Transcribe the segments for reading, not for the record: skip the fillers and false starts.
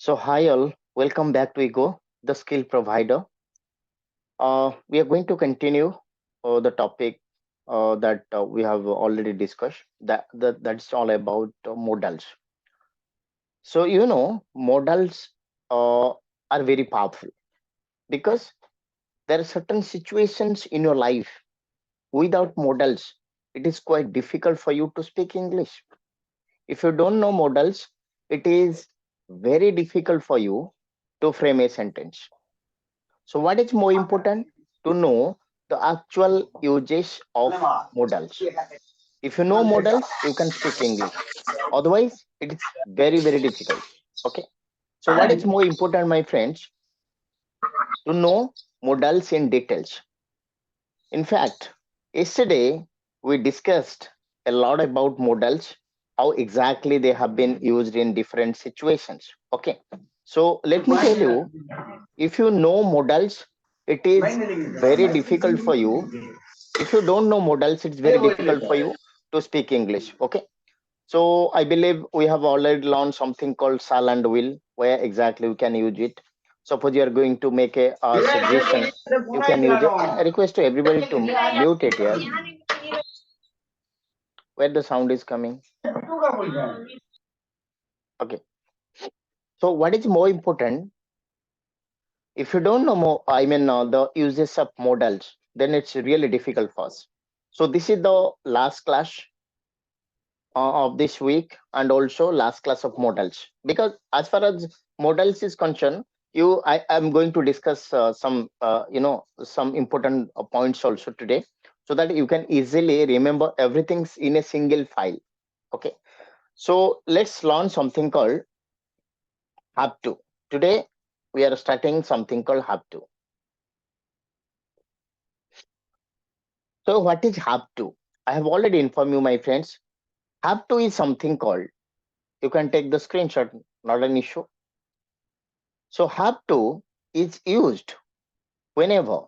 So, hi all, welcome back to Ego, the skill provider. We are going to continue the topic that we have already discussed. That's all about modals. So, modals are very powerful because there are certain situations in your life without modals. It is quite difficult for you to speak English. If you don't know modals, it is very difficult for you to frame a sentence. So, what is more important? To know the actual usage of modals. If you know modals, you can speak English. Otherwise, it is very, very difficult. Okay. So, what is more important, my friends? To know modals in details. In fact, yesterday we discussed a lot about modals, how exactly they have been used in different situations. Okay. So, let me tell you, if you know modals, it is very difficult for you. If you don't know modals, it's very difficult for you to speak English. Okay. So I believe we have already learned something called shall and will, where exactly we can use it. Suppose you are going to make a suggestion, you can use it. I request to everybody to mute it here, where the sound is coming. Okay. So what is more important? If you don't know more, the uses of modals, then it's really difficult for us. So this is the last class of this week and also last class of models, because as far as models is concerned, I am going to discuss some important points also today, so that you can easily remember everything in a single file. Okay, so let's learn something called have to. Today we are starting something called have to. So what is have to? I have already informed you, my friends. Have to is something called, you can take the screenshot, not an issue. So have to is used whenever,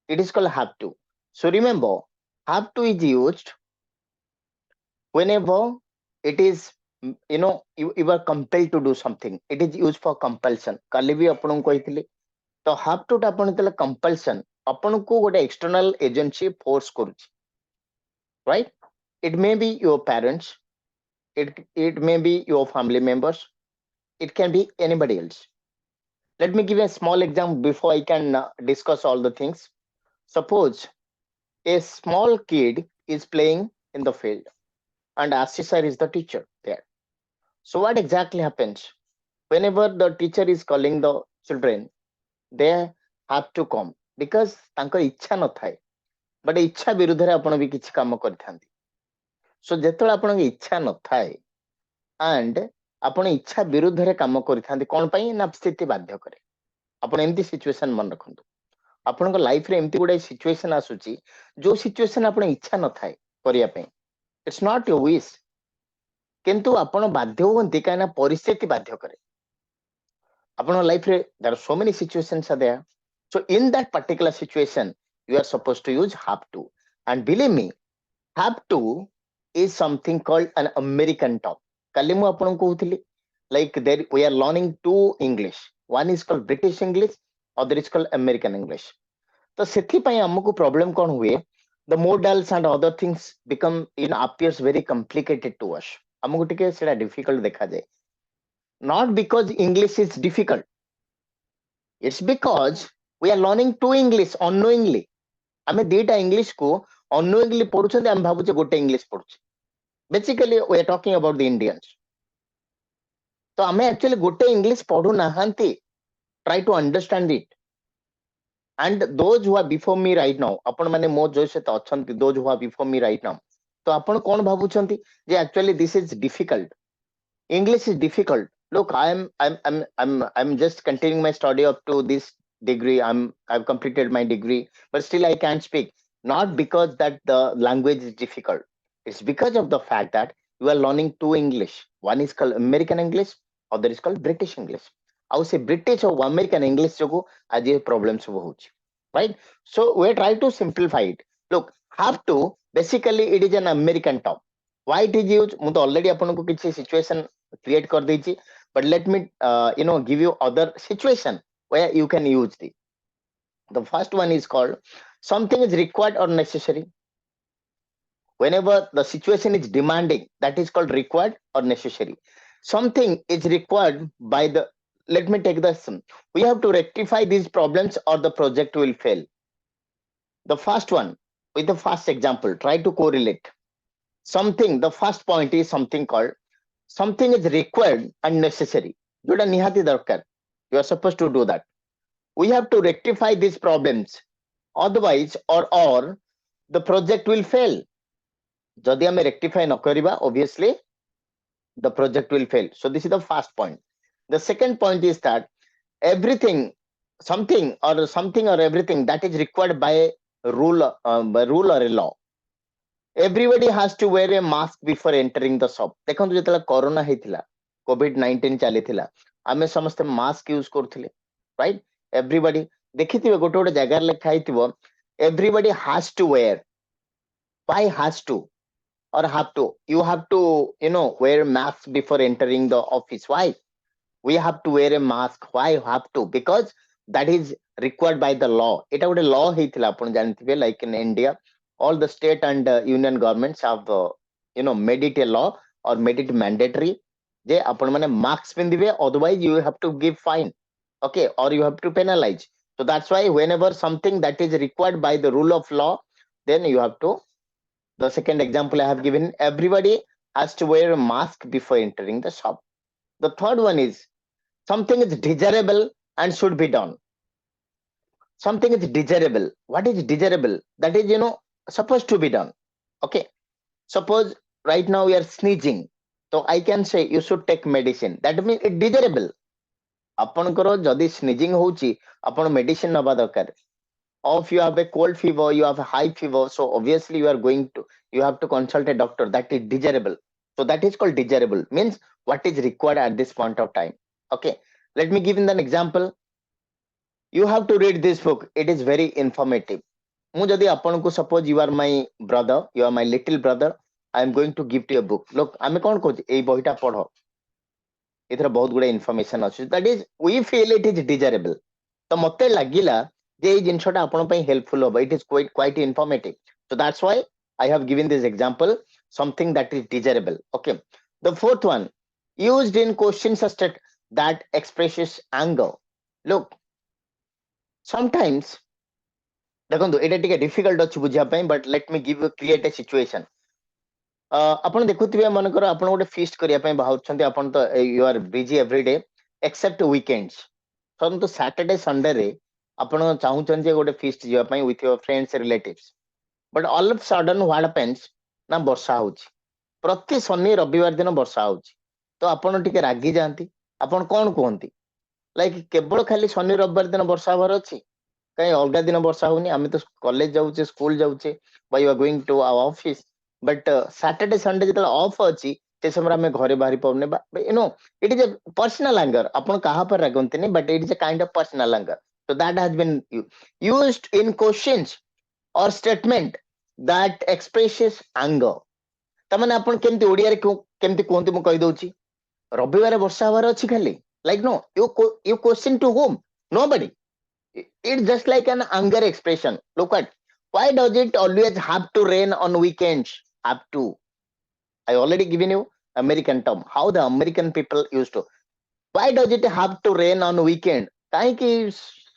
it is called have to. So remember, have to is used whenever it is, you are compelled to do something. It is used for compulsion. Kali भी आपन कहଥିଲି तो have to टा आपण तले compulsion आपन को गोटे external agency force करूची, right? It may be your parents, it may be your family members, it can be anybody else. Let me give a small example before I can discuss all the things. Suppose a small kid is playing in the field and Ashish sir is the teacher there. So what exactly happens? Whenever the teacher is calling the children, they have to come because ତାଙ୍କ ଇଚ୍ଛା ନଥାଏ, but ଇଚ୍ଛା ବିରୁଦ୍ଧରେ ଆପଣ ବି କିଛି କାମ କରିଥାନ୍ତି. So ଯେତେବେଳେ ଆପଣଙ୍କ ଇଚ୍ଛା ନଥାଏ and ଆପଣ ଇଚ୍ଛା ବିରୁଦ୍ଧରେ କାମ କରିଥାନ୍ତି, କ'ଣ ପାଇଁ ନା ସ୍ଥିତି ବାଧ୍ୟ କରେ. ଆପଣ ଏମିତି ସିଚୁଏସନ ମନେ ରଖନ୍ତୁ, ଆପଣଙ୍କ ଲାଇଫରେ ଏମିତି ଗୋଟେ ସିଚୁଏସନ ଆସୁଛି ଯୋଉ ସିଚୁଏସନ ଆପଣ ଇଚ୍ଛା ନଥାଏ କରିବା ପାଇଁ, ଇଟ୍ସ ନଟ୍ ୟୋର ୱିଶ, କିନ୍ତୁ ଆପଣ ବାଧ୍ୟ ହୁଅନ୍ତି କାହିଁକି ନା ପରିସ୍ଥିତି ବାଧ୍ୟ କରେ. ଆପଣଙ୍କ ଲାଇଫରେ there are so many situations are there. So in that particular situation you are supposed to use have to, and believe me, have to is something called an American term. କାଲି ମୁଁ ଆପଣଙ୍କୁ କହୁଥିଲି, like there we are learning two English, one is called British English, other is called American English. ତ ସେଥିପାଇଁ ଆମକୁ problem କ'ଣ ହୁଏ, the modals and other things become, appears very complicated to us. ଆମକୁ ଟିକେ ସେଟା difficult ଦେଖାଯାଏ. Not because English is difficult, it's because we are learning two English unknowingly. ଆମେ ଦିଟା ଇଂଲିଶ କୁ unknowingly ପଢୁଛନ୍ତି, ଆମେ ଭାବୁଛେ ଗୋଟେ English ପଢୁଛେ. Basically we are talking about the Indians. ତ ଆମେ actually ଗୋଟେ ଇଂଲିଶ ପଢୁ ନାହାନ୍ତି. Try to understand it. And those who are before me right now, ଆପଣ ମାନେ ମୋ ଯୋଉ ସହିତ ଅଛନ୍ତି, those who are before me right now, ତ ଆପଣ କ'ଣ ଭାବୁଛନ୍ତି ଯେ actually this is difficult, English is difficult. Look, I'm just continuing my study up to this degree. I've completed my degree, but still I can't speak. Not because that the language is difficult. It's because of the fact that you are learning two English. One is called American English, other is called British English. ଆଉ ସେ British ଆଉ American English ଯୋଗୁ ଆଜି ଏ problem ସବୁ ହଉଛି, right? So we try to simplify it. Look, have to, basically it is an American term. Why it is used, ମୁଁ ତ already ଆପଣଙ୍କୁ କିଛି situation କ୍ରିଏଟ କରିଦେଇଛି, but let me give you other situation where you can use the first one is called something is required or necessary. Whenever the situation is demanding, that is called required or necessary. Something is required by the, let me take this, we have to rectify these problems or the project will fail. The first one, with the first example, try to correlate something. The first point is something called something is required and necessary. Joda nihati darkar, you are supposed to do that. We have to rectify these problems, otherwise or the project will fail. Jodi ame rectify न करिबा, obviously the project will fail. So this is the first point. The second point is that everything, something or everything that is required by rule or a law. Everybody has to wear a mask before entering the shop. देखो जेतला corona हेतिला, COVID-19 चलीथिला, आमे समस्त mask use करथिले, right? Everybody देखिथिबे गोटे गोटे जगह लेखा हिथिबो, everybody has to wear. Why has to or have to? You have to, wear mask before entering the office. Why? We have to wear a mask. Why have to? Because that is required by the law. Eta gote law heitila, apun janithibe, like in India all the state and union governments have made it a law or made it mandatory je apun mane masks pindibe, otherwise you have to give fine, okay, or you have to penalize. So that's why whenever something that is required by the rule of law, then you have to. The second example I have given, everybody has to wear a mask before entering the shop. The third one is something is desirable and should be done. Something is desirable. What is desirable? That is, supposed to be done. Okay. Suppose right now we are sneezing. So I can say you should take medicine. That means it's desirable. ଆପଣଙ୍କର ଯଦି sneezing ହଉଛି, ଆପଣ medicine ନବା ଦରକାର. Or if you have a cold fever, you have a high fever, so obviously you have to consult a doctor. That is desirable. So that is called desirable. Means what is required at this point of time. Okay. Let me give you an example. You have to read this book. It is very informative. ମୁଁ ଯଦି ଆପଣଙ୍କୁ suppose you are my brother, you are my little brother, I am going to give you a book. Look, ଆମେ କଣ କହୁଛେ, ଏଇ ବହିଟା ପଢ, ଏଥିରେ ବହୁତ ଗୁଡେ information ଅଛି. That is, we feel it is desirable. ତ ମତେ ଲାଗିଲା ଯେ ଏଇ ଜିନିଷଟା ଆପଣ ପାଇଁ helpful ହବ. It is quite informative. So that's why I have given this example, something that is desirable. Okay. The fourth one, used in questions that expresses anger. Look, sometimes ଦେଖନ୍ତୁ ଏଇଟା ଟିକେ ଡିଫିକଲ୍ଟ ଅଛି ବୁଝିବା ପାଇଁ, ବଟ୍ ଲେଟ୍ ମି give create ଏ situation. ଆପଣ ଦେଖୁଥିବେ ମନେକର ଆପଣ ଗୋଟେ ଫିଷ୍ଟ କରିବା ପାଇଁ ବାହାରୁଛନ୍ତି, ଆପଣ ତ you are busy every day except weekends. ଧରନ୍ତୁ ସାଟରଡେ ସଣ୍ଡେରେ ଆପଣ ଚାହୁଁଛନ୍ତି ଯେ ଗୋଟେ ଫିଷ୍ଟ ଯିବା ପାଇଁ with your friends relatives, but all of sudden what happens ନା ବର୍ଷା ହଉଛି. ପ୍ରତି ଶନି ରବିବାର ଦିନ ବର୍ଷା ହଉଛି. ତ ଆପଣ ଟିକେ ରାଗି ଯାଆନ୍ତି. ଆପଣ କଣ କୁହନ୍ତି? ଲାଇକ୍ କେବଳ ଖାଲି ଶନି ରବିବାର ଦିନ ବର୍ଷା ହବାର ଅଛି, କାହିଁ ଅଲଗା ଦିନ ବର୍ଷା ହଉନି? ଆମେ ତ କଲେଜ ଯାଉଛେ, ସ୍କୁଲ ଯାଉଛେ, ବା you are going to our office, but Saturday Sunday ଯେତେବେଳେ ଅଫ୍ ଅଛି ସେ ସମୟରେ ଆମେ ଘରେ ବାହାରି ପାରୁନେ. ଇଟ୍ ଇଜ ଏ ପର୍ସନାଲ ଆଙ୍ଗର. ଆପଣ କାହା ଉପରେ ରାଗନ୍ତିନି, but it is a kind of personal anger. So that has been used in questions or statement that expresses anger. ତାମାନେ ଆପଣ କେମିତି ଓଡିଆରେ କେମିତି କୁହନ୍ତି ମୁଁ କହିଦଉଛି. ରବିବାର ବର୍ଷା ହବାର ଅଛି ଖାଲି, like no, you question to whom? Nobody. It's just like an anger expression. Look at, why does it always have to rain on weekends? Have to. I already given you American term. How the American people used to. Why does it have to rain on weekend? କାହିଁକି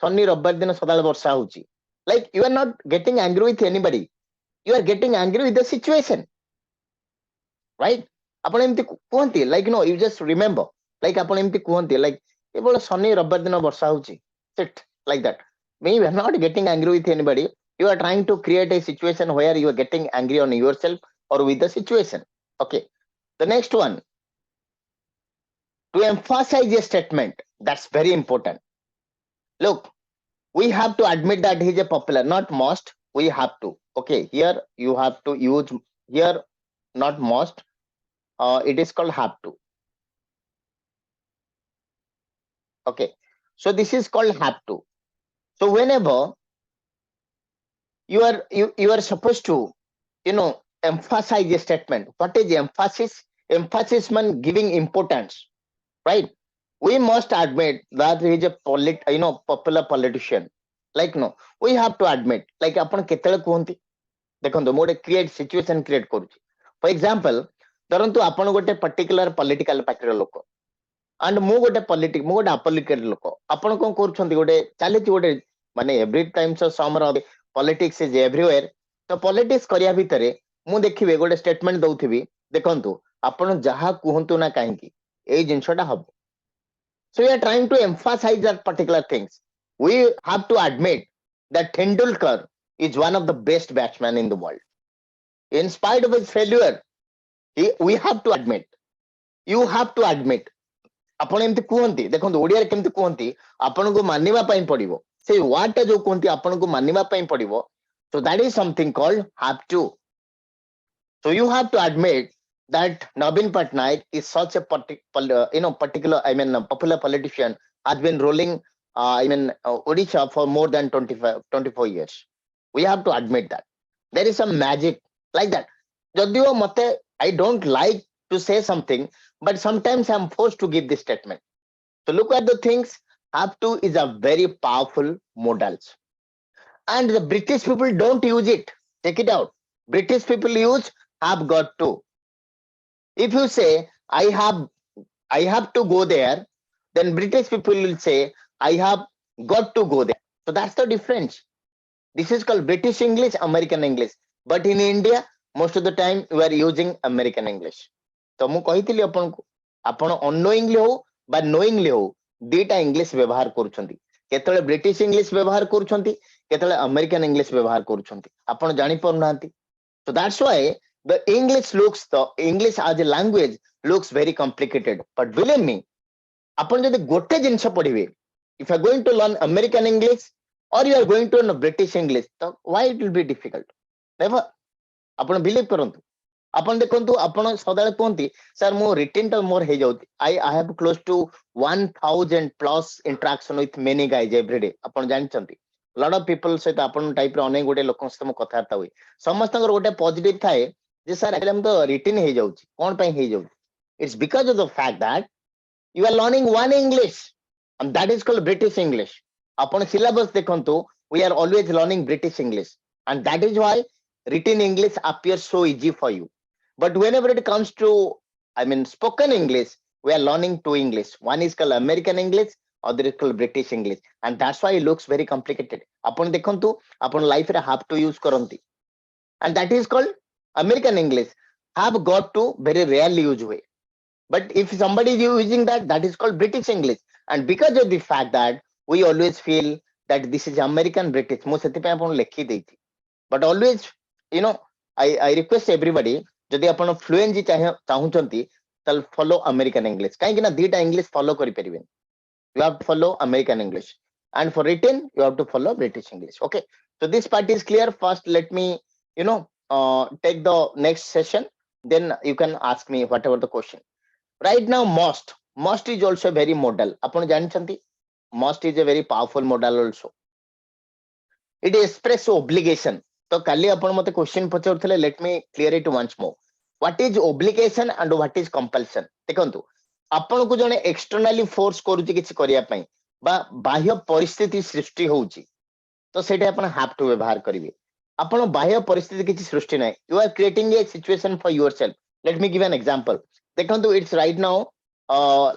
ଶନି ରବିବାର ଦିନ ସଦାବେଳେ ବର୍ଷା ହଉଛି? Like you are not getting angry with anybody. You are getting angry with the situation. Right? ଆପଣ ଏମିତି କୁହନ୍ତି, like no, you just remember. Like ଆପଣ ଏମିତି କୁହନ୍ତି, like କେବଳ ଶନି ରବିବାର ଦିନ ବର୍ଷା ହଉଛି. Sit like that. Maybe you are not getting angry with anybody. You are trying to create a situation where you are getting angry on yourself or with the situation. Okay. The next one, to emphasize a statement. That's very important. Look, we have to admit that he is a popular, not most. We have to. Okay. Here you have to use, here not most. It is called have to. Okay. So this is called have to. So whenever you are supposed to, emphasize a statement. What is emphasis? Emphasis means giving importance, right? we must admit that he is a popular politician. Like no, we have to admit. Like ଆପଣ କେତେବେଳେ କୁହନ୍ତି ଦେଖନ୍ତୁ ମୁଁ ଗୋଟେ create situation create କରୁଛି ଫର example ଧରନ୍ତୁ ଆପଣ ଗୋଟେ ପର୍ଟିକୁଲାର ପଲିଟିକାଲ ପାର୍ଟିର ଲୋକ ଆଣ୍ଡ ମୁଁ ଗୋଟେ ମୁଁ ଗୋଟେ ଆପଲିକେଟ ଲୋକ ଆପଣ କଣ କରୁଛନ୍ତି ଗୋଟେ ଚାଲିଛି ଗୋଟେ ମାନେ ଏଭ୍ରି ଟାଇମ୍ସ ସମର ପଲିଟିକ୍ସ ଇଜ ଏଭ୍ରିୱେୟାର ତ ପଲିଟିକ୍ସ କରିବା ଭିତରେ ମୁଁ ଦେଖିବି ଗୋଟେ ଷ୍ଟେଟମେଣ୍ଟ ଦଉଥିବି ଦେଖନ୍ତୁ ଆପଣ ଯାହା କୁହନ୍ତୁ ନା କାହିଁକି ଏଇ ଜିନିଷଟା ହବ so we are trying to emphasize that particular things we have to admit that Tendulkar is one of the best batsmen in the world in spite of his failure we have to admit you have to admit ଆପଣ ଏମିତି କୁହନ୍ତି ଦେଖନ୍ତୁ ଓଡିଆରେ କେମିତି କୁହନ୍ତି ଆପଣଙ୍କୁ ମାନିବା ପାଇଁ ପଡିବ ସେଇ ୱାର୍ଡ ଟା ଯୋଉ କୁହନ୍ତି ଆପଣଙ୍କୁ ମାନିବା ପାଇଁ ପଡିବ so that is something called have to so you have to admit that Navin Patnaik is such a particular popular politician has been ruling Odisha for more than 24 years we have to admit that there is some magic like that যদিও মতে I don't like to say something but sometimes I'm forced to give this statement so look at the things have to is a very powerful modals and the British people don't use it check it out British people use have got to if you say I have to go there then British people will say I have got to go there so that's the difference this is called British English American English but in India most of the time we are using American English तो ମୁଁ କହିଥିଲି ଆପଣଙ୍କୁ ଆପଣ ଅନନୋଇଂଲି ହଉ ବା ନୋଇଂଲି ହଉ ଦିଟା English ବ୍ୟବହାର କରୁଛନ୍ତି କେତେବେଳେ ବ୍ରିଟିଶ ଇଂଲିଶ ବ୍ୟବହାର କରୁଛନ୍ତି କେତେବେଳେ ଆମେରିକାନ ଇଂଲିଶ ବ୍ୟବହାର କରୁଛନ୍ତି ଆପଣ ଜାଣି ପାରୁନାହାନ୍ତି so that's why the English as a language looks very complicated but believe me ଆପଣ ଯଦି ଗୋଟେ ଜିନିଷ ପଢିବେ if you are going to learn American English or you are going to learn British English ତ why it will be difficult never ଆପଣ believe କରନ୍ତୁ ଆପଣ ଦେଖନ୍ତୁ ଆପଣ ସଦାବେଳେ କୁହନ୍ତି ସାର୍ ମୁଁ ରିଟିନ ଟା ମୋର ହେଇଯାଉଛି I have close to 1000 plus interaction with many guys every day ଆପଣ ଜାଣିଛନ୍ତି lot of people ସହିତ ଆପଣ ଟାଇପ ର ଅନେକ ଗୋଟେ ଲୋକଙ୍କ ସହିତ ମୁଁ କଥାବାର୍ତ୍ତା ହୁଏ ସମସ୍ତଙ୍କର ଗୋଟେ ପଜିଟିଭ ଥାଏ ଯେ ସାର୍ ଆକ୍ଚୁଆଲି ମୁଁ ତ ରିଟିନ ହେଇଯାଉଛି କଣ ପାଇଁ ହେଇଯାଉଛି it's because of the fact that you are learning one English and that is called British English ଆପଣ syllabus ଦେଖନ୍ତୁ we are always learning British English and that is why written English appears so easy for you but whenever it comes to spoken English we are learning two English one is called American English other is called British English and that's why it looks very complicated ଆପଣ ଦେଖନ୍ତୁ ଆପଣ life ରେ have to use କରନ୍ତି and that is called American English have got to very rarely use way but if somebody is using that that is called British English and because of the fact that we always feel that this is American British ମୁଁ ସେଥିପାଇଁ ଆପଣ ଲେଖି ଦେଇଛି but always you know I request everybody ଯଦି ଆପଣ fluency ଚାହୁଁଛନ୍ତି ତାହେଲେ follow American English କାହିଁକି ନା ଦିଟା English follow କରିପାରିବେନି you have to follow American English and for written you have to follow British English okay so this part is clear first let me take the next session then you can ask me whatever the question right now must is also very modal ଆପଣ ଜାଣିଛନ୍ତି must is a very powerful modal also it express obligation ତ କାଲି ଆପଣ ମତେ question ପଚାରୁଥିଲେ let me clear it once more what is obligation and what is compulsion ଦେଖନ୍ତୁ ଆପଣଙ୍କୁ ଜଣେ externally force କରୁଛି କିଛି କରିବା ପାଇଁ ବା ବାହ୍ୟ ପରିସ୍ଥିତି ସୃଷ୍ଟି ହଉଛି ତ ସେଇଟା ଆପଣ have to ବ୍ୟବହାର କରିବେ ଆପଣ ବାହ୍ୟ ପରିସ୍ଥିତି କିଛି ସୃଷ୍ଟି ନାହିଁ you are creating a situation for yourself let me give an example ଦେଖନ୍ତୁ it's right now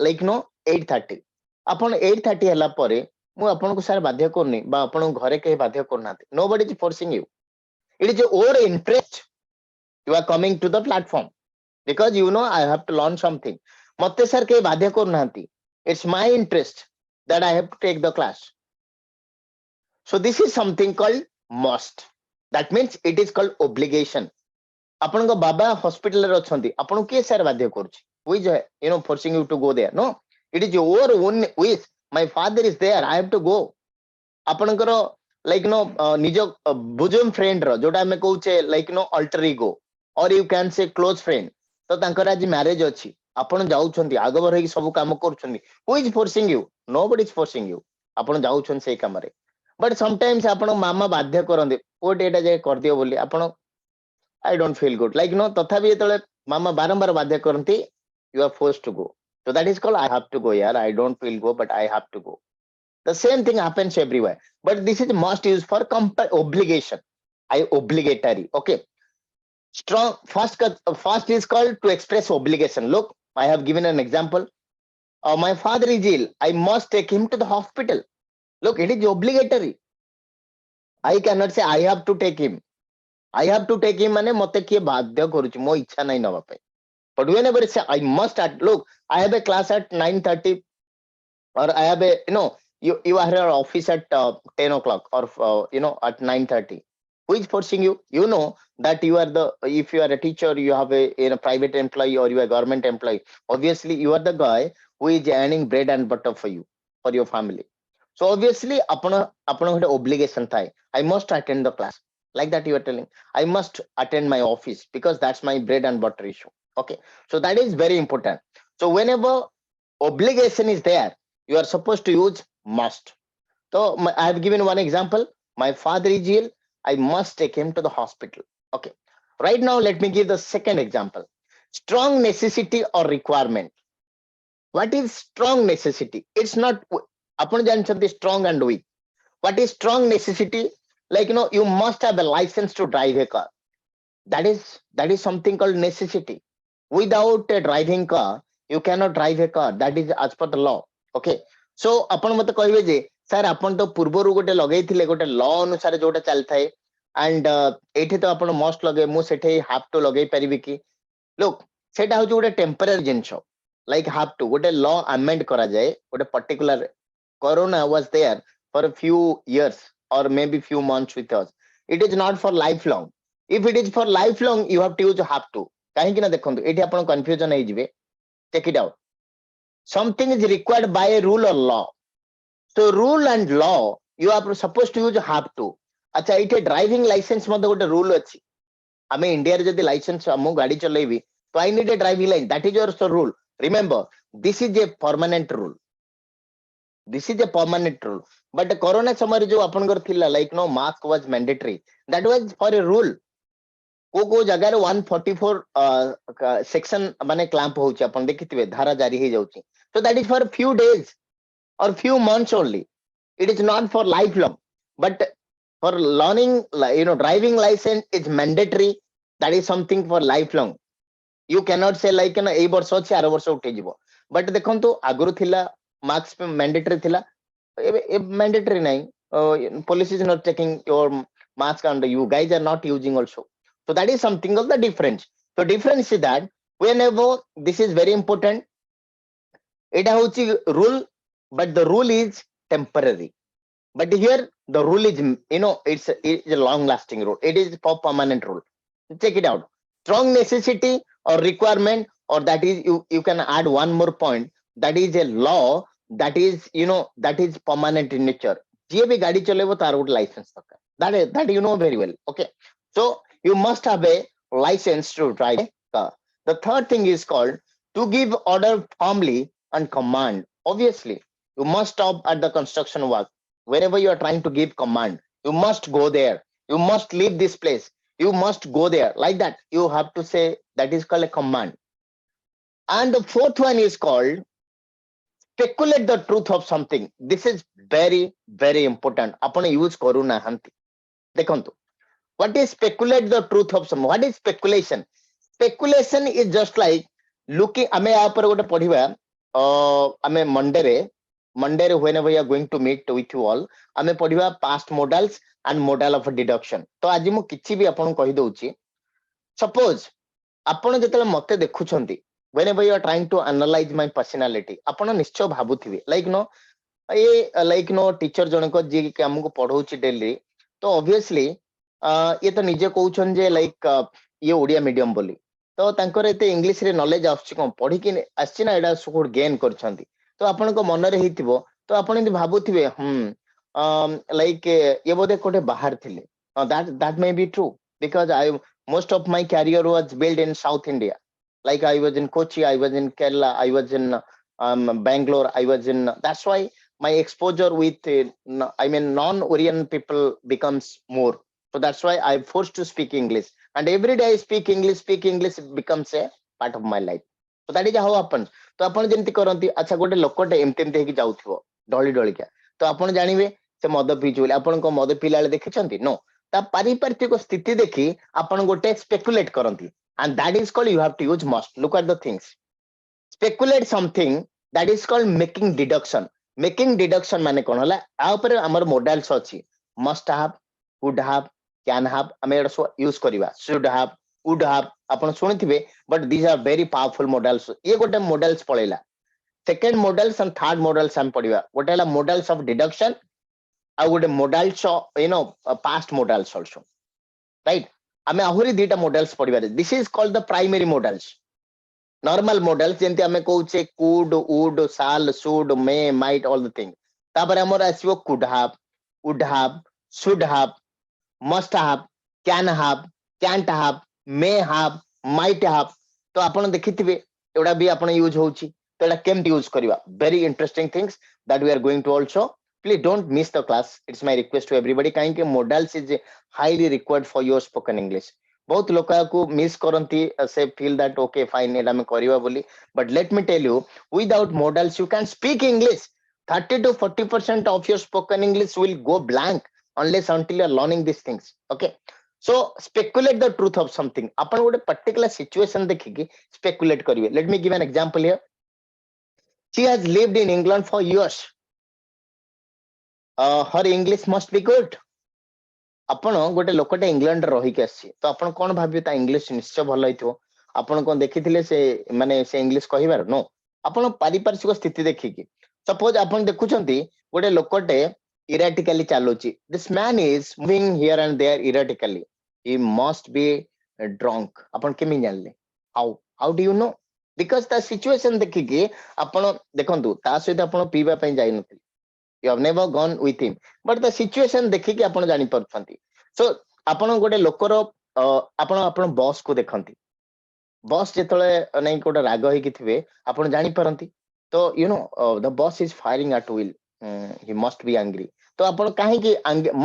like 8:30 ଆପଣ 8:30 ହେଲା ପରେ ମୁଁ ଆପଣଙ୍କୁ ସାର୍ ବାଧ୍ୟ କରୁନି ବା ଆପଣଙ୍କ ଘରେ କେହି ବାଧ୍ୟ କରୁନାହାନ୍ତି nobody is forcing you it is your interest you are coming to the platform because I have to learn something ମତେ ସାର୍ କେହି ବାଧ୍ୟ କରୁନାହାନ୍ତି it's my interest that I have to take the class so this is something called must that means it is called obligation ଆପଣଙ୍କ ବାବା ହସ୍ପିଟାଲରେ ଅଛନ୍ତି ଆପଣଙ୍କୁ କିଏ ସାର୍ ବାଧ୍ୟ କରୁଛି who is forcing you to go there no it is your own wish my father is there I have to go ଆପଣଙ୍କର like ନିଜ bosom friend ର ଯୋଉଟା ଆମେ କହୁଛେ like alter ego or you can say close friend ତ ତାଙ୍କର ଆଜି marriage ଅଛି ଆପଣ ଯାଉଛନ୍ତି ଆଗଭର ହେଇକି ସବୁ କାମ କରୁଛନ୍ତି who is forcing you nobody is forcing you ଆପଣ ଯାଉଛନ୍ତି ସେଇ କାମରେ but sometimes ଆପଣ ମାମା ବାଧ୍ୟ କରନ୍ତି କୋଉଠି ଏଇଟା ଯାଇ କରିଦିଅ ବୋଲି ଆପଣ I don't feel good like ତଥାପି ଯେତେବେଳେ ମାମା ବାରମ୍ବାର ବାଧ୍ୟ କରନ୍ତି you are forced to go So that is called I have to go here. I don't feel go, but I have to go. The same thing happens everywhere. But this is must use for obligation. I obligatory. Okay. Strong first is called to express obligation. Look, I have given an example. My father is ill. I must take him to the hospital. Look, it is obligatory. I cannot say I have to take him. I have to take him ମାନେ ମତେ କିଏ ବାଧ୍ୟ କରୁଛି ମୋ ଇଚ୍ଛା ନାହିଁ ନବା ପାଇଁ. But whenever I say I must look, I have a class at 9:30, or I have a you are at office at 10 o'clock, or at 9:30. Who is forcing you? You know that you are the if you are a teacher, you have a private employee, or you are a government employee. Obviously, you are the guy who is earning bread and butter for you, for your family. So obviously, ଆପଣ ଗୋଟେ obligation ଥାଏ. I must attend the class. Like that you are telling. I must attend my office because that's my bread and butter issue. Okay. So that is very important. So whenever obligation is there, you are supposed to use must. So I have given one example. My father is ill. I must take him to the hospital. Okay. Right now, let me give the second example. Strong necessity or requirement. What is strong necessity? It's not upon the strong and weak. What is strong necessity? Like you must have a license to drive a car. That is something called necessity. Without a driving car, you cannot drive a car. That is as per the law. Okay. So ଆପଣ ମତେ କହିବେ ଯେ sir ଆପଣ ତ ପୂର୍ବରୁ ଗୋଟେ ଲଗେଇଥିଲେ ଗୋଟେ ଲ ଅନୁସାରେ ଯୋଉଟା ଚାଲିଥାଏ, and ଏଇଠି ତ ଆପଣ ମଷ୍ଟ ଲଗେଇ ମୁଁ ସେଠି have to ଲଗେଇ ପାରିବି କି? Look, ସେଟା ହଉଛି ଗୋଟେ ଟେମ୍ପରାରୀ ଜିନିଷ. Like have to ଗୋଟେ law amend କରାଯାଏ ଗୋଟେ particular. Corona was there for a few years or maybe few months with us. It is not for lifelong. If it is for lifelong, you have to use have to. କାହିଁକି ନା ଦେଖନ୍ତୁ ଏଠି ଆପଣ confusion ହେଇଯିବେ. Check it out. Something is required by a rule or law. So rule and law, you are supposed to use have to. ଆଚ୍ଛା ଏଇଠି driving licence ମଧ୍ୟ ଗୋଟେ ରୁଲ ଅଛି. ଆମେ ଇଣ୍ଡିଆରେ ଯଦି ଲାଇସେନ୍ସ ମୁଁ ଗାଡି ଚଲେଇବି, so I need a driving license. That is your rule. Remember, this is a permanent rule. This is a permanent rule. But the corona ସମୟରେ ଯୋଉ ଆପଣଙ୍କର ଥିଲା, like no mask was mandatory. That was for a rule. କୋଉ ଜାଗାରେ 144 section ମାନେ clamp ହଉଛି ଆପଣ ଦେଖିଥିବେ ଧାରା ଜାରି ହେଇଯାଉଛି. So that is for a few days or few months only. It is not for lifelong. But for learning, driving license is mandatory. That is something for lifelong. You cannot say like ଏଇ ବର୍ଷ ଅଛି ଆର ବର୍ଷ ଉଠେଇଯିବ. But ଦେଖନ୍ତୁ ଆଗରୁ ଥିଲା marks mandatory ଥିଲା, ଏବେ mandatory ନାହିଁ. Police is not checking your mask and you guys are not using also. So that is something of the difference. So difference is that whenever this is very important, it ହଉଛି rule, but the rule is temporary. But here the rule is it's a long lasting rule. It is for permanent rule. Check it out. Strong necessity or requirement, or that is you can add one more point. That is a law that is that is permanent in nature. ଯିଏ ବି ଗାଡି ଚଲେଇବ ତାର ଗୋଟେ license ଦରକାର. That you know very well. Okay. So you must have a license to drive a car. The third thing is called to give order firmly and command. Obviously, you must stop at the construction work. Wherever you are trying to give command, you must go there. You must leave this place. You must go there. Like that, you have to say that is called a command. And the fourth one is called speculate the truth of something. This is very, very important. ଆପଣ use କରୁନାହାନ୍ତି. ଦେଖନ୍ତୁ, what is speculate the truth of some? What is speculation? Speculation is just like looking. ଆମେ ୟା ଉପରେ ଗୋଟେ ପଢିବା. ଆମେ Monday whenever we are going to meet with you all, ଆମେ ପଢିବା past modals and modal of deduction. ତ ଆଜି ମୁଁ କିଛି ବି ଆପଣଙ୍କୁ କହି ଦଉଛି. Suppose ଆପଣ ଯେତେବେଳେ ମତେ ଦେଖୁଛନ୍ତି, whenever you are trying to analyze my personality, ଆପଣ ନିଶ୍ଚୟ ଭାବୁଥିବେ like teacher ଜଣକ ଯିଏ କି ଆମକୁ ପଢଉଛି daily, ତ obviously ଇଏ ତ ନିଜେ କହୁଛନ୍ତି ଯେ like ଇଏ ଓଡିଆ ମିଡିୟମ ବୋଲି, ତ ତାଙ୍କର ଏତେ ଇଂଲିଶ ରେ ନଲେଜ ଆସୁଛି କଣ, ପଢିକି ଆସିଛି ନା ଏଇଟା ସବୁ ଗେନ୍ କରିଛନ୍ତି. ତ ଆପଣଙ୍କ ମନରେ ହେଇଥିବ, ତ ଆପଣ ଏମିତି ଭାବୁଥିବେ like ଇଏ ବୋଧେ କୋଉଠି ବାହାର ଥିଲେ. That may be true because most of my career was built in South India. Like I was in Kochi, I was in Kerala, I was in Bangalore, I was in. That's why my exposure with non-Orient people becomes more. So that's why I'm forced to speak English, and every day I speak English. Speak English becomes a part of my life. So that is how it happens. तो आपण जेमति करंती अच्छा गोटे लोकटे एमते एमते हेकी जाउथिबो ढळी ढळिका तो आपण जानिबे से मद पिछु बोली आपण को मद पिला ले देखिछंती नो ता पारिपार्थिक स्थिति देखि आपण गोटे speculate करंती and that is called you have to use must. Look at the things, speculate something, that is called making deduction. Making deduction माने कोन होला आ ऊपर हमर मॉडल्स अछि must have, would have, can have हमें एडो यूज करबा should have, would have आपण सुनिथिबे but these are very powerful models. ये गोटे मॉडल्स पळेला second models and third models हम पढिबा गोटे होला मॉडल्स ऑफ डिडक्शन आ गोटे models you know past models also right हमें आहुरी दीटा मॉडल्स पढिबा this is called the primary models normal models जेंति हमें कहूचे could would shall should may might all the thing तापर हमर आसीबो could have would have should have must have can have can't have may have might have तो आपण देखिथिबे एडा भी आपण यूज होउची तो एडा केम यूज करबा very interesting things that we are going to also please don't miss the class it's my request to everybody काहे कि modals is highly required for your spoken English बहुत लोक को मिस करती से फील दैट ओके फाइन एटा में करबा बोली but let me tell you without modals you can speak English 30 to 40% of your spoken English will go blank unless until you are learning these things. Okay, so speculate the truth of something. अपन गोटे particular situation देखिकी speculate करिवे. Let me give an example here. She has lived in England for years. Her English must be good. ଆପଣ ଗୋଟେ ଲୋକଟେ England ରହିକି ଆସିଛି ତ ଆପଣ କଣ ଭାବିବେ ତା ଇଂଲିଶ ନିଶ୍ଚୟ ଭଲ ହେଇଥିବ ଆପଣ କଣ ଦେଖିଥିଲେ ସେ ମାନେ ସେ ଇଂଲିଶ କହିବାର नो ଆପଣ ପାରିପାର୍ଶ୍ୱିକ ସ୍ଥିତି ଦେଖିକି ସପୋଜ ଆପଣ ଦେଖୁଛନ୍ତି ଗୋଟେ ଲୋକଟେ ଇରାଟିକାଲି ଚାଲୁଛି this man is moving here and there erratically he must be drunk ଆପଣ କେମିତି ଜାଣିଲେ how do you know because ତା ସିଚୁଏସନ ଦେଖିକି ଆପଣ ଦେଖନ୍ତୁ ତା ସହିତ ଆପଣ ପିଇବା ପାଇଁ ଯାଇନଥିଲେ you have never gone with him but the situation देखिକି ଆପଣ ଜାଣି ପାରୁଛନ୍ତି so ଆପଣ ଗୋଟେ ଲୋକର ଆପଣ ଆପଣ ବସ୍ କୁ ଦେଖନ୍ତି ବସ୍ ଯେତେବେଳେ ନାଇଁ କୋଟେ ରାଗ ହେଇକି ଥିବେ ଆପଣ ଜାଣି ପାରନ୍ତି ତ you know the boss is firing at will he must be angry ତ ଆପଣ କାହିଁକି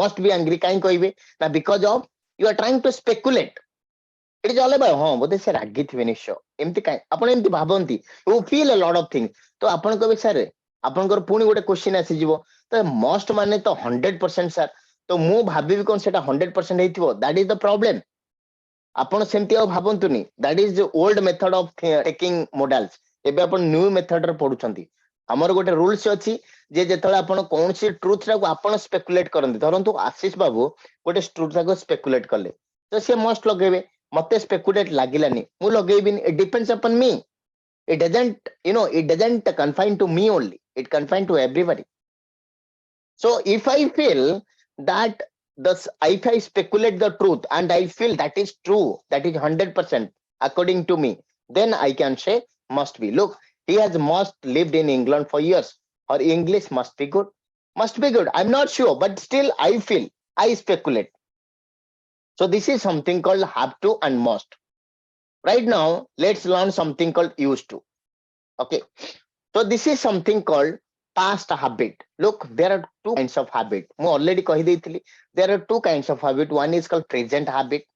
must be angry କାହିଁ କହିବେ ନା because of you are trying to speculate it is all about ହଁ ବୋଧେ ସେ ରାଗି ଥିବେ ନିଶ୍ଚୟ ଏମିତି କାହିଁ ଆପଣ ଏମିତି ଭାବନ୍ତି you feel a lot of things ତ ଆପଣ କହିବେ ସାର୍ ଆପଣଙ୍କର ପୁଣି ଗୋଟେ क्वेश्चन ଆସିଯିବ ତ must ମାନେ ତ 100% ସାର୍ ତ ମୁଁ ଭାବିବି କଣ ସେଟା 100% ହେଇଥିବ that is the problem ଆପଣ ସେମିତି ଆଉ ଭାବନ୍ତୁନି that is the old method of taking models ଏବେ ଆପଣ ନ୍ୟू ମେଥଡ ରେ ପଢୁଛନ୍ତି ଆମର ଗୋଟେ ରୁଲ୍ସ ଅଛି ଯେ ଯେତେବେଳେ ଆପଣ କୌଣସି ଟ୍ରୁଥ ଟାକୁ ଆପଣ ସ୍ପେକୁଲେଟ କରନ୍ତି ଧରନ୍ତୁ ଆଶିଷ ବାବୁ ଗୋଟେ ଟ୍ରୁଥ ଟାକୁ ସ୍ପେକୁଲେଟ କଲେ ତ ସେ ମଷ୍ଟ ଲଗେଇବେ ମତେ ସ୍ପେକୁଲେଟ ଲାଗିଲାନି ମୁଁ ଲଗେଇବିନି it depends upon me it doesn't you know it doesn't confine to me only it confine to everybody so if I feel that this if I speculate the truth and I feel that is true that is 100% according to me then I can say must be look he has must lived in England for years her English must be good I'm not sure but still I feel I speculate so this is something called have to and must right now let's learn something called used to okay so this is something called past habit look there are two kinds of habit ମୁଁ already କହି ଦେଇଥିଲି there are two kinds of habit one is called present habit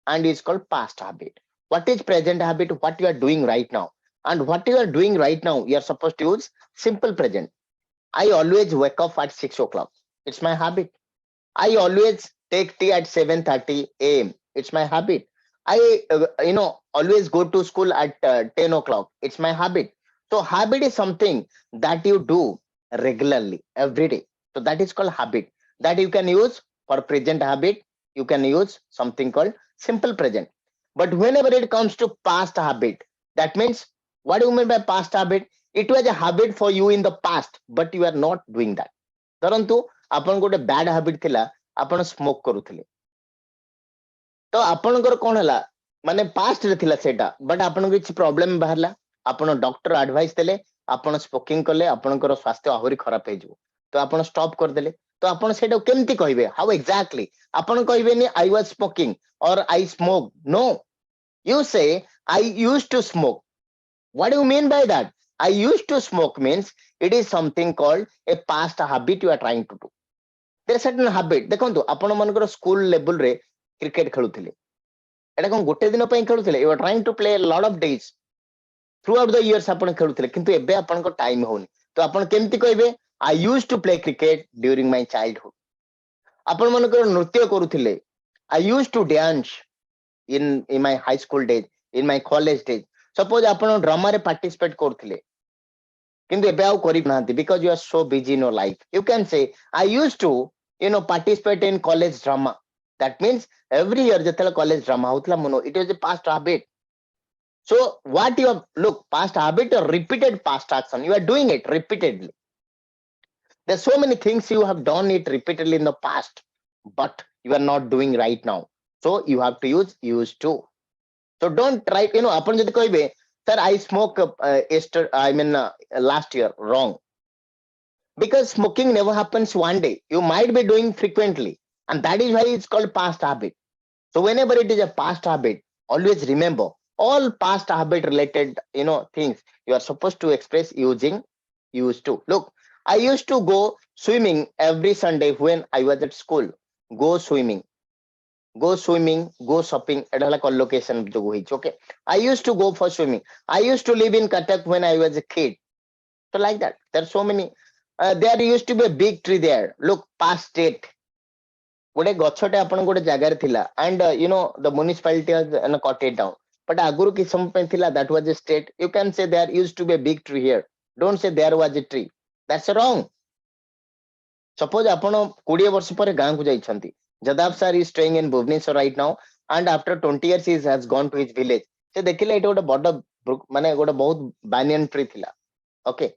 and is called past habit what is present habit what you are doing right now and what you are doing right now you are supposed to use simple present I always wake up at 6 o'clock it's my habit I always take tea at 7:30 a.m it's my habit I always go to school at 10 o'clock it's my habit so habit is something that you do regularly every day so that is called habit that you can use for present habit you can use something called simple present but whenever it comes to past habit that means what do you mean by past habit it was a habit for you in the past but you are not doing that ଧରନ୍ତୁ ଆପଣ ଗୋଟେ bad habit ଥିଲା ଆପଣ smoke କରୁଥିଲେ ତ ଆପଣଙ୍କର କଣ ହେଲା ମାନେ ପାଷ୍ଟ ରେ ଥିଲା ସେଟା ବଟ୍ ଆପଣଙ୍କୁ କିଛି ପ୍ରୋବ୍ଲେମ ବାହାରିଲା ଆପଣ ଡକ୍ଟର ଆଡଭାଇସ ଦେଲେ ଆପଣ ସ୍ମୋକିଂ କଲେ ଆପଣଙ୍କର ସ୍ୱାସ୍ଥ୍ୟ ଆହୁରି ଖରାପ ହେଇଯିବ ତ ଆପଣ ଷ୍ଟପ୍ କରିଦେଲେ ତ ଆପଣ ସେଇଟା କେମିତି କହିବେ ହାଉ ଏକ୍ଜାକ୍ଟଲି ଆପଣ କହିବେନି I was smoking or I smoke no you say I used to smoke what do you mean by that I used to smoke means it is something called a past habit you are trying to do there is certain habit ଦେଖନ୍ତୁ ଆପଣ ମାନଙ୍କର school level ରେ cricket ଖେଳୁଥିଲେ ଏଟା କଣ ଗୋଟେ ଦିନ ପାଇଁ ଖେଳୁଥିଲେ you are trying to play a lot of days through out the years आपण खेलुथिले किंतु एबे आपण को टाइम होनी तो आपण केमति कहबे I used to play cricket during my childhood आपण मन को नृत्य करूथिले I used to dance in my high school days in my college days suppose आपण ड्रामा रे पार्टिसिपेट करूथिले किंतु एबे आउ करि नांती because you are so busy in your life you can say I used to participate in college drama that means every year जेतले college drama होतला मनो it was a past habit. So what you have look past habit or repeated past action you are doing it repeatedly. There's so many things you have done it repeatedly in the past but you are not doing right now so you have to use used to. So don't try अपन जदि कहबे sir I smoke last year wrong because smoking never happens one day you might be doing frequently and that is why it's called past habit. So whenever it is a past habit always remember all past habit related things you are supposed to express using used to. Look, I used to go swimming every Sunday when I was at school. Go swimming, go shopping at a location. Okay, I used to go for swimming. I used to live in Cuttack when I was a kid. So like that there's so many there used to be a big tree there. Look, past state गोटे गछटे आपण गोटे जगार थिला and the municipality has cut it down but aguru ki समय थिला that was a state you can say there used to be a big tree here don't say there was a tree that's wrong. Suppose आपण 20 वर्ष पर गां को जाइछंती जदाब sir is staying in Bhubaneswar right now and after 20 years he has gone to his village से देखिले एटा गोटे बड़ माने गोटे बहुत banyan tree थिला okay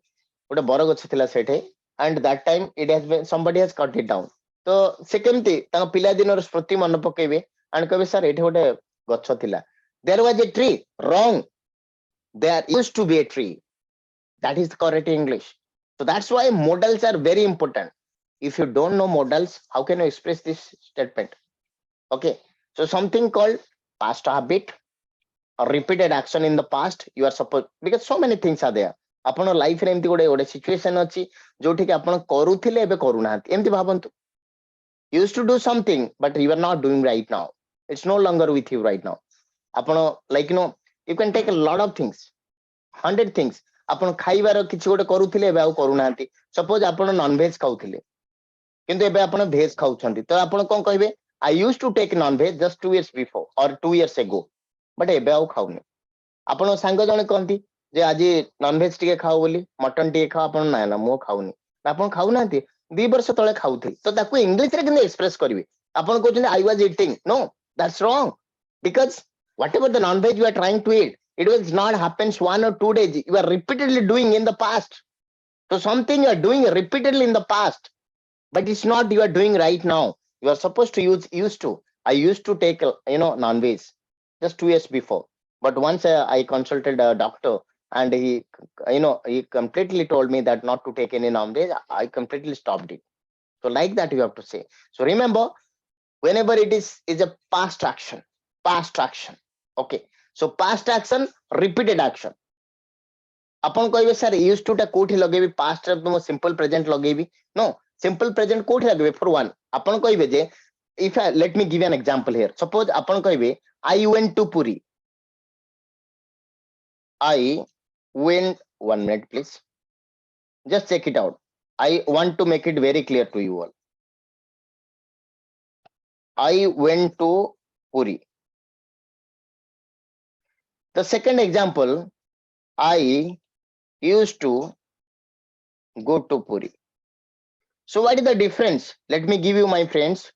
गोटे बर गछ थिला सेठे and that time it has been somebody has cut it down तो से केमती तांग पिला दिनर स्मृति मन पकेबे and कहबे सर एठे गोटे गछ थिला there was a tree wrong there used to be a tree that is the correct English. So that's why modals are very important. If you don't know modals how can you express this statement? Okay, so something called past habit or repeated action in the past you are supposed because so many things are there आपण life रे एमती गोटे गोटे situation अछि जोठी कि आपण करूथिले एबे करू नांती एमती भाबंतु you used to do something but you are not doing right now it's no longer with you right now आपण like you can take a lot of things 100 things आपण खाइबार किछि गोटे करूथिले एबे आउ करू नांती सपोज आपण नॉन वेज खाउथिले किंतु एबे आपण वेज खाउछंती तो आपण कोन कहबे I used to take non veg just 2 years before or 2 years ago but एबे आउ खाउनी आपण सांग जणे कहंती जे आज नॉन वेज टिके खाओ बोली मटन टिके खाओ आपण ना ना मो खाउनी आपण खाउ नांती 2 वर्ष तळे खाउथि तो ताकू इंग्लिश रे किने एक्सप्रेस करबे आपण कहउछन I was eating no that's wrong because whatever the non veg you are trying to eat it was not happens 1 or 2 days you are repeatedly doing in the past. So something you are doing repeatedly in the past but it's not you are doing right now you are supposed to use used to. I used to take non veg just 2 years before but once I consulted a doctor and he completely told me that not to take any non veg I completely stopped it. So like that you have to say. So remember whenever it is a past action okay so past action repeated action अपन कहबे sir used to टा कोठी लगेबी past रे तुम simple present लगेबी नो simple present कोठी लगेबे for one अपन कहबे जे if I, let me give you an example here suppose अपन कहबे I went to Puri I went 1 minute please just check it out I want to make it very clear to you all I went to Puri. The second example I used to go to Puri. So what is the difference? Let me give you my friends.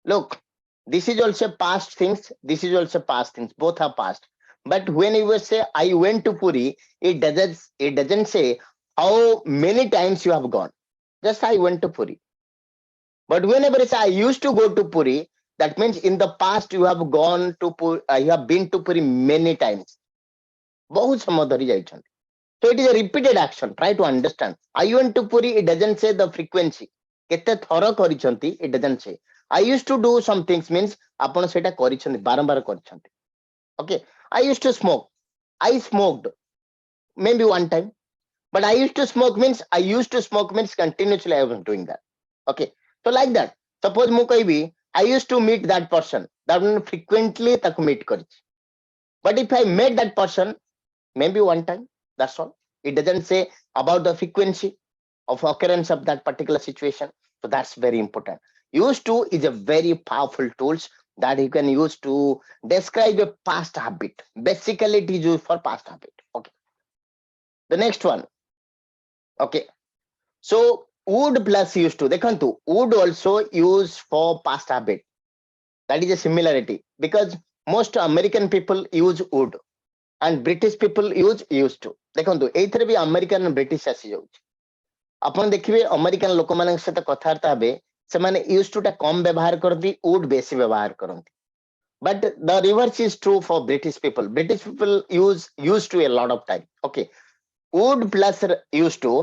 Look, this is also past things. This is also past things. Both are past. But when you say I went to Puri, it doesn't say how many times you have gone. Just I went to Puri. But whenever it's I used to go to Puri, that means in the past you have gone to Puri, you have been to Puri many times. बहुत समय धरी जाइछन. So it is a repeated action. Try to understand. I went to Puri, it doesn't say the frequency. केते थर करिसंती, it doesn't say. I used to do some things means आपण सेटा करिसंती, बारंबार करिसंती. Okay. I used to smoke. I smoked maybe one time. But I used to smoke means continuously I was doing that. Okay. So like that. Suppose ମୁଁ କହିବି I used to meet that person. That means frequently ତାକୁ meet କରିଛି. But if I met that person maybe one time. That's all. It doesn't say about the frequency of occurrence of that particular situation. So that's very important. Used to is a very powerful tools that you can use to describe a past habit. Basically, it is used for past habit. Okay. The next one. Okay. So would plus used to. Dekhantu, would also use for past habit. That is a similarity because most American people use would and British people use used to. ଦେଖନ୍ତୁ ଏଇଥିରେ ବି American British ଆସିଯାଉଛି ଆପଣ ଦେଖିବେ American ଲୋକମାନଙ୍କ ସହିତ କଥାବାର୍ତ୍ତା ହେବେ ସେମାନେ ୟୁଜ ଟୁ ଟା କମ ବ୍ୟବହାର କରନ୍ତି would ବେଶୀ ବ୍ୟବହାର କରନ୍ତି but the reverse is true for British people use to a lot of time. Okay, would plus used to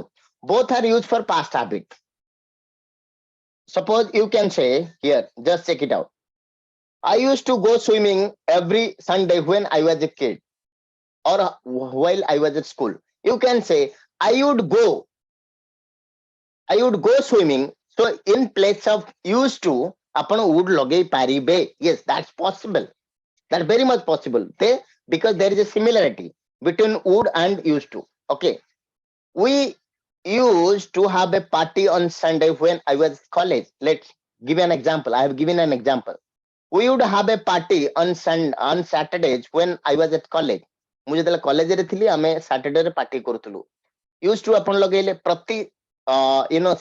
both are used for past habit. Suppose you can say here, just check it out. I used to go swimming every Sunday when I was a kid or while I was at school. You can say I would go swimming. So in place of used to apan would lagei paribe. Yes, that's possible. That's very much possible. Because there is a similarity between would and used to. Okay, we used to have a party on Sunday when I was college. Let's give an example. I have given an example. We would have a party on Saturdays when I was at college. ମୁଁ ଯେତେବେଳେ କଲେଜରେ ଥିଲି ଆମେ ସାଟରଡେରେ party କରୁଥିଲୁ use two ଆପଣ ଲଗେଇଲେ ପ୍ରତି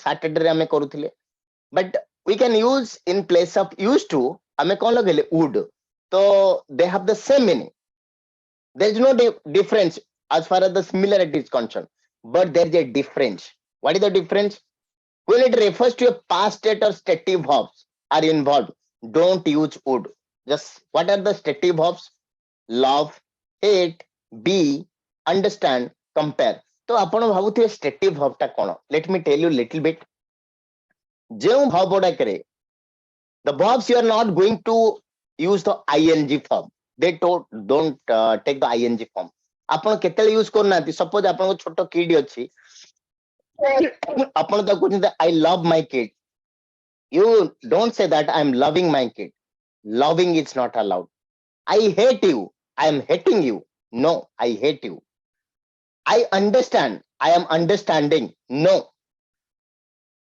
ସାଟରଡେରେ ଆମେ କରୁଥିଲେ but we can use in place of used to ଆମେ କଣ ଲଗେଇଲେ would so they have the same meaning. There is no difference as far as the similarity is concerned, but there is a difference. What is the difference? When it refers to a past state or stative verbs are involved, don't use would. Just what are the stative verbs? Love, hate, be, understand, compare. तो आपण भाबुथिबे stative verb टा कोन? Let me tell you little bit. जेउ verb गुडा करे, the verbs you are not going to use the ing form. They don't take the ing form. आपण केतेले use करनाती suppose आपण छोटो kid अछि आपण तो कहते I love my kid. You don't say that I am loving my kid. Loving is not allowed. I hate you. I am hating you. No, I hate you. I understand. I am understanding. No.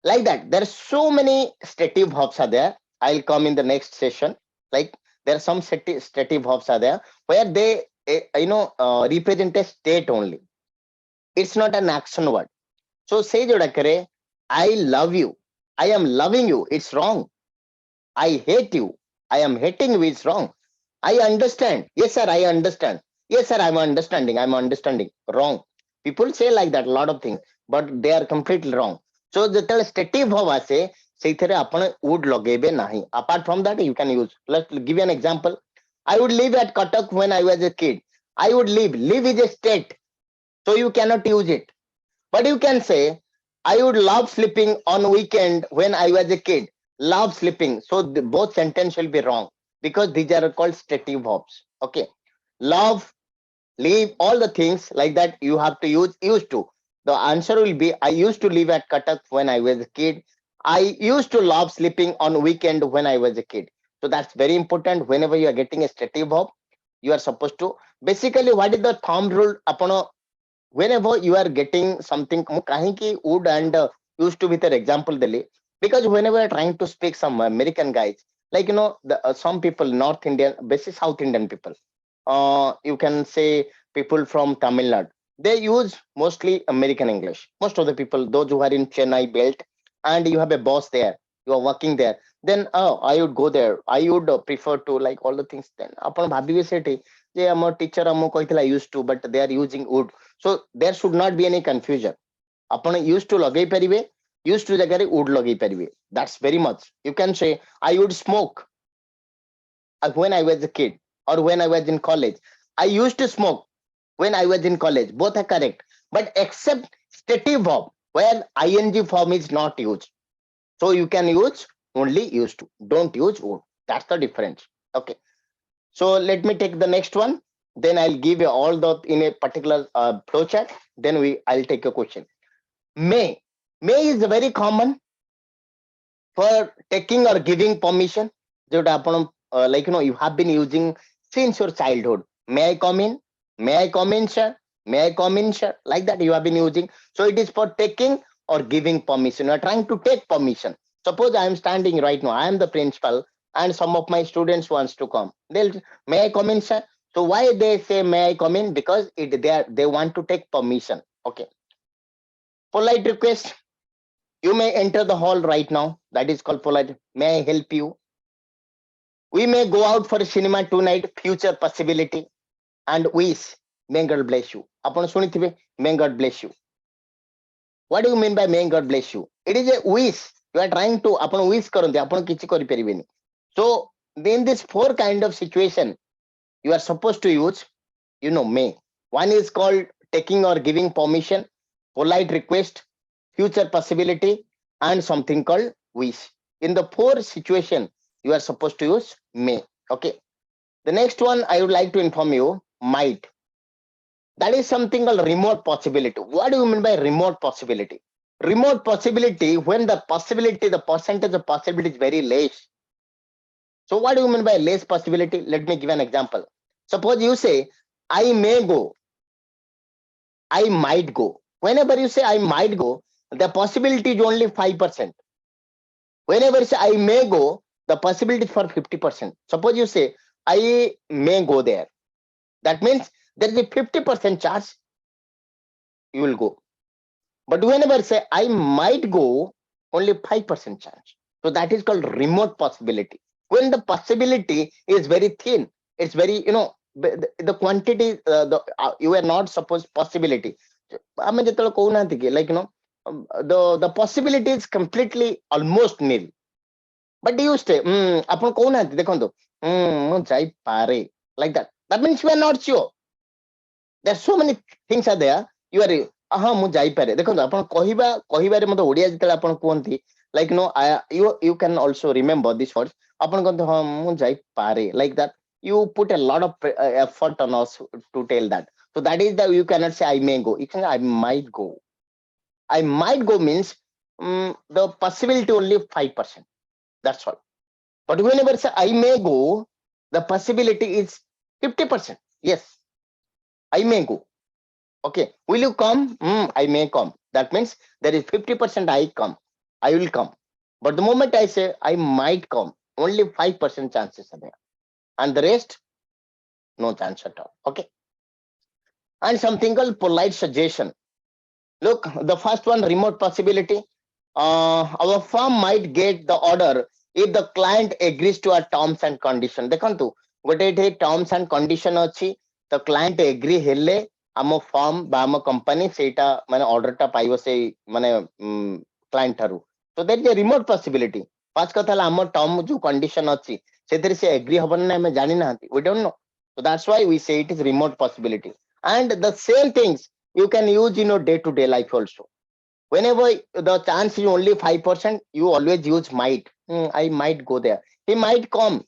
Like that. There are so many stative verbs are there. I'll come in the next session. Like there are some stative verbs are there where they represent a state only. It's not an action word. So say joda kare, I love you. I am loving you. It's wrong. I hate you. I am hating you. It's wrong. I understand. Yes, sir, I understand. Yes, sir, I'm understanding. I'm understanding. Wrong. People say like that, a lot of things, but they are completely wrong. So the stative verb ase, seithare apan would logebe nahi. Apart from that, you can use. Let's give you an example. I would live at Cuttack when I was a kid. I would live. Live is a state. So you cannot use it. But you can say, I would love sleeping on weekend when I was a kid. Love sleeping. So both sentence will be wrong because these are called stative verbs. Okay. Love, leave, all the things like that you have to use used to. The answer will be I used to live at Cuttack when I was a kid. I used to love sleeping on weekend when I was a kid. So that's very important. Whenever you are getting a stative verb, you are supposed to basically what is the thumb rule upon whenever you are getting something kahinki would and used to with an example deli because whenever you're trying to speak some American guys like some people North Indian basically South Indian people you can say people from Tamil Nadu they use mostly American English. Most of the people those who are in Chennai belt and you have a boss there, you are working there, then I would go there, I would prefer to like all the things. Then upon bhabibe seti je amar teacher amu koithila used to but they are using would. So there should not be any confusion. Upon used to lagay paribe, used to jagare would lagay paribe. That's very much. You can say I would smoke when I was a kid or when I was in college. I used to smoke when I was in college. Both are correct. But except stative verb where ing form is not used. So you can use only used to. Don't use would. That's the difference. Okay. So let me take the next one. Then I'll give you all the in a particular flow chart. Then I'll take a question. May. May is very common for taking or giving permission. Like you have been using since your childhood. May I come in? May I come in, sir? May I come in, sir? Like that you have been using. So it is for taking or giving permission. You are trying to take permission. Suppose I am standing right now. I am the principal, and some of my students wants to come. They'll, may I come in, sir? So why they say may I come in? Because they want to take permission. Okay. Polite request. You may enter the hall right now. That is called polite. May I help you? We may go out for a cinema tonight. Future possibility. And wish. May God bless you. ଆପଣ ଶୁଣିଥିବେ may God bless you. What do you mean by may God bless you? It is a wish. You are trying to ଆପଣ wish କରନ୍ତି ଆପଣ କିଛି କରିପାରିବେନି. So in this four kind of situation you are supposed to use may. One is called taking or giving permission, polite request, future possibility, and something called wish. In the four situation you are supposed to use may. Okay. The next one I would like to inform you, might. That is something called remote possibility. What do you mean by remote possibility? Remote possibility, when the possibility, the percentage of possibility is very less. So what do you mean by less possibility? Let me give an example. Suppose you say, I may go, I might go. Whenever you say I might go, the possibility is only 5%. Whenever you say I may go, the possibility is for 50%. Suppose you say, I may go there. That means there is a 50% chance you will go. But whenever say I might go, only 5% chance. So that is called remote possibility. When the possibility is very thin, it's very, the quantity, you are not supposed possibility. Like, the possibility is completely almost nil. But you stay, like that. That means you are not sure. There are so many things are there. You are ହଁ ମୁଁ ଯାଇପାରେ ଦେଖନ୍ତୁ ଆପଣ କହିବାରେ ମତେ ଓଡିଆ ଯେତେବେଳେ ଆପଣ କୁହନ୍ତି like you can also remember this words ଆପଣ କହନ୍ତି ହଁ ମୁଁ ଯାଇପାରେ like that you put a lot of effort on us to tell that. So that is that you cannot say I may go, you can say I might go. I might go means the possibility only 5%, that's all. But whenever say I may go, the possibility is 50%. Yes, I may go. Okay, will you come? I may come. That means there is 50% I come. I will come. But the moment I say I might come, only 5% chances are there. And the rest, no chance at all. Okay. And something called polite suggestion. Look, the first one, remote possibility. Our firm might get the order if the client agrees to our terms and condition. ଦେଖନ୍ତୁ ଗୋଟେ ଏଠି terms and condition ଅଛି, the client agree ହେଲେ ଆମ firm ବା ଆମ company ସେଇଟା ମାନେ order ଟା ପାଇବ ସେଇ ମାନେ client ଠାରୁ. So there is a remote possibility. First କଥା ହେଲା ଆମ term ଯୋଉ condition ଅଛି ସେଥିରେ ସେ agree ହବନି ନା ଆମେ ଜାଣି ନାହାନ୍ତି, we don't know. So that's why we say it is remote possibility. And the same things you can use in your day-to-day life also. Whenever the chance is only 5%, you always use might. I might go there. He might come.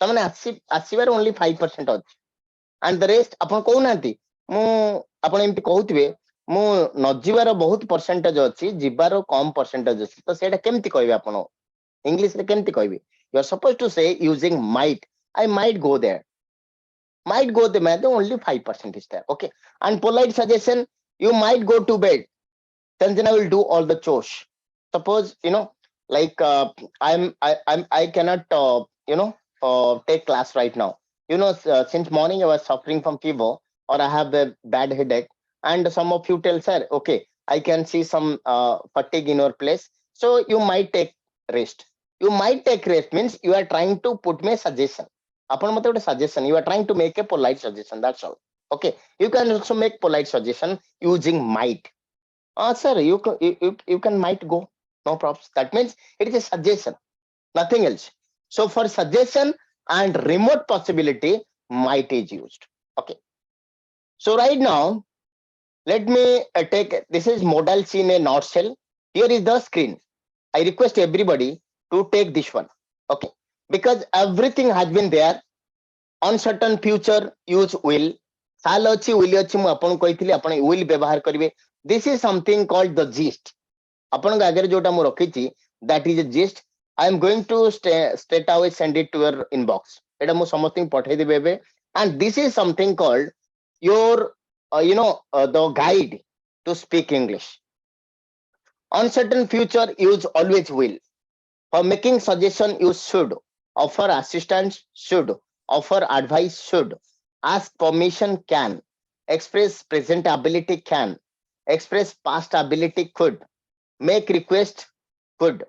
ତାମାନେ ଆସିବାର only 5% ଅଛି. And the rest ଆପଣ କହୁନାହାନ୍ତି ଆପଣ ଏମିତି କହୁଥିବେ ମୁଁ ନ ଯିବାର ବହୁତ percentage ଅଛି, ଯିବାର କମ percentage ଅଛି, ତ ସେଇଟା କେମିତି କହିବେ ଆପଣ ଇଂଲିଶରେ କେମିତି କହିବେ? You are supposed to say using might. I might go there. Might go there, the only 5% is there. Okay. And polite suggestion, you might go to bed, then I will do all the chores. Suppose like I cannot take class right now. Since morning I was suffering from fever or I have a bad headache, and some of you tell sir, okay, I can see some fatigue in your place, so you might take rest. You might take rest means you are trying to put me a suggestion. ଆପଣ ମତେ ଗୋଟେ suggestion, you are trying to make a polite suggestion, that's all. Okay, you can also make polite suggestion using might. Sir, you can might go, no problems. That means it is a suggestion, nothing else. So for suggestion and remote possibility, might is used. Okay. So right now, let me take this is modals in a nutshell. Here is the screen. I request everybody to take this one. Okay, because everything has been there. Uncertain future, use will. Shall ଅଛି will ଅଛି ମୁଁ ଆପଣଙ୍କୁ କହିଥିଲି ଆପଣ will ବ୍ୟବହାର କରିବେ. This is something called the gist. ଆପଣଙ୍କ ଆଗରେ ଯୋଉଟା ମୁଁ ରଖିଛି, that is a gist. I am going to straight away send it to your inbox. ଏଟା ମୁଁ ସମସ୍ତଙ୍କୁ ପଠେଇଦେବି ଏବେ. And this is something called your the guide to speak English. Uncertain future, use always will. For making suggestion, you should. Offer assistance, should. Offer advice, should. Ask permission, can. Express present ability, can. Express past ability, could. Make request, could.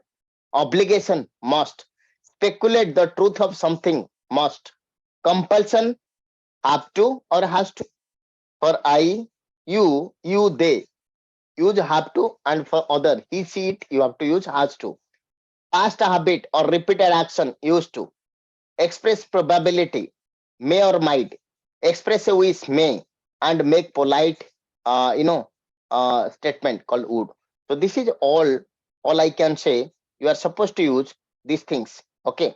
Obligation, must. Speculate the truth of something, must. Compulsion, have to or has to. For I, you, they. Use have to, and for other, he, she, it, you have to use has to. Past habit or repeated action, used to. Express probability, may or might. Express a wish, may. And make polite, statement called would. So this is all I can say. You are supposed to use these things. Okay.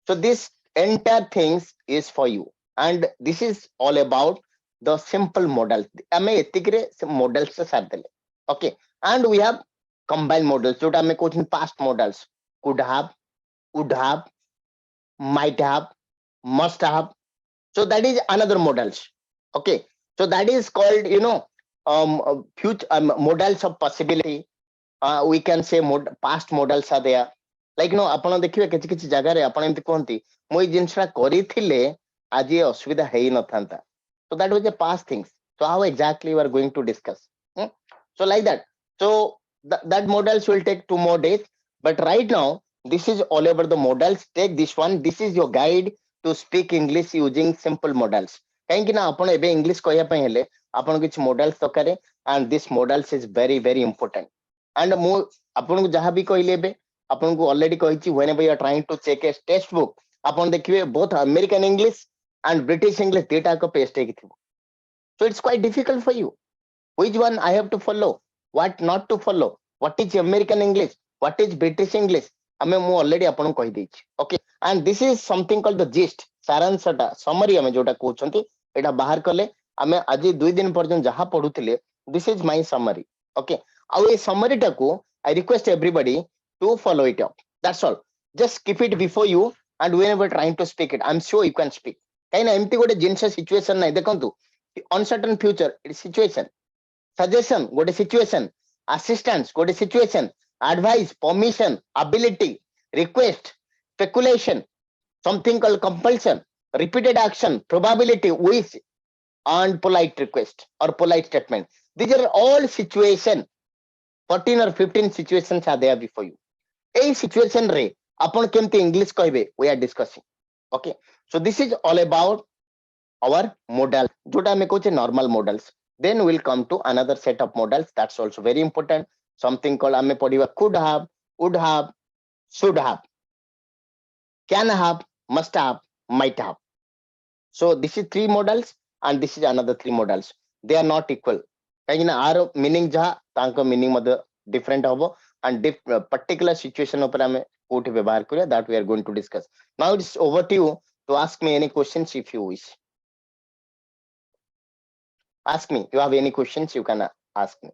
So this entire things is for you, and this is all about the simple models. ଆମେ ଏତିକିରେ models ସାରିଦେଲେ. Okay, and we have combined models ଯୋଉଟା ଆମେ କହୁଛନ୍ତି past models, could have, would have, might have, must have. So that is another models. Okay, so that is called future models of possibility. We can say past models are there. Like ଆପଣ ଦେଖିବେ କିଛି କିଛି ଜାଗାରେ ଆପଣ ଏମିତି କୁହନ୍ତି ମୁଁ ଏଇ ଜିନିଷଟା କରିଥିଲେ ଆଜି ଅସୁବିଧା ହେଇନଥାନ୍ତା. So that was a past things. So how exactly you are going to discuss? So like that. So that models will take 2 more days. But right now, this is all over the models. Take this one. This is your guide to speak English using simple models. କାହିଁକି ନା ଆପଣ ଏବେ English କହିବା ପାଇଁ ହେଲେ ଆପଣ କିଛି models ଦରକାର, and this models is very very important. And ମୁଁ ଆପଣଙ୍କୁ ଯାହା ବି କହିଲି ଏବେ ଆପଣଙ୍କୁ already କହିଛି, whenever you are trying to check a textbook ଆପଣ ଦେଖିବେ both American English and British English data ko paste ହେଇକି ଥିବ. So it's quite difficult for you. Which one I have to follow, what not to follow, what is American English, what is British English, ଆମେ ମୁଁ already ଆପଣଙ୍କୁ କହିଦେଇଛି. Okay, and this is something called the gist, ସାରାଂଶଟା summary ଆମେ ଯୋଉଟା କହୁଛନ୍ତି ଏଟା ବାହାର କଲେ ଆମେ ଆଜି 2 ଦିନ ପର୍ଯ୍ୟନ୍ତ ଯାହା ପଢୁଥିଲେ, this is my summary. Okay, ଆଉ ଏ summary ଟାକୁ I request everybody to follow it up. That's all. Just keep it before you, and whenever trying to speak it, I'm sure you can speak. କାହିଁକି ନା ଏମିତି ଗୋଟେ ଜିନିଷ situation ନାହିଁ. ଦେଖନ୍ତୁ, uncertain future, it is situation. Suggestion, go to situation. Assistance, go to situation. Advice, permission, ability, request, speculation, something called compulsion, repeated action, probability, wish, and polite request or polite statement. These are all situation. 14 or 15 situations are there before you. A situation re upon kemti English କହିବେ, we are discussing. Okay, so this is all about our model jota ame koche normal models. Then we'll come to another set of models that's also very important, something called ame padiva could have, would have, should have, can have, must have, might have. So this is 3 models, and this is another 3 models. They are not equal. କାହିଁକି ନା ଆର meaning ଯାହା ତାଙ୍କ meaning ମଧ୍ୟ different ହବ, and particular situation ଉପରେ ଆମେ କୋଉଠି ବ୍ୟବହାର କରିବା, that we are going to discuss. Now it's over to you to ask me any questions if you wish. Ask me. You have any questions, you can ask me.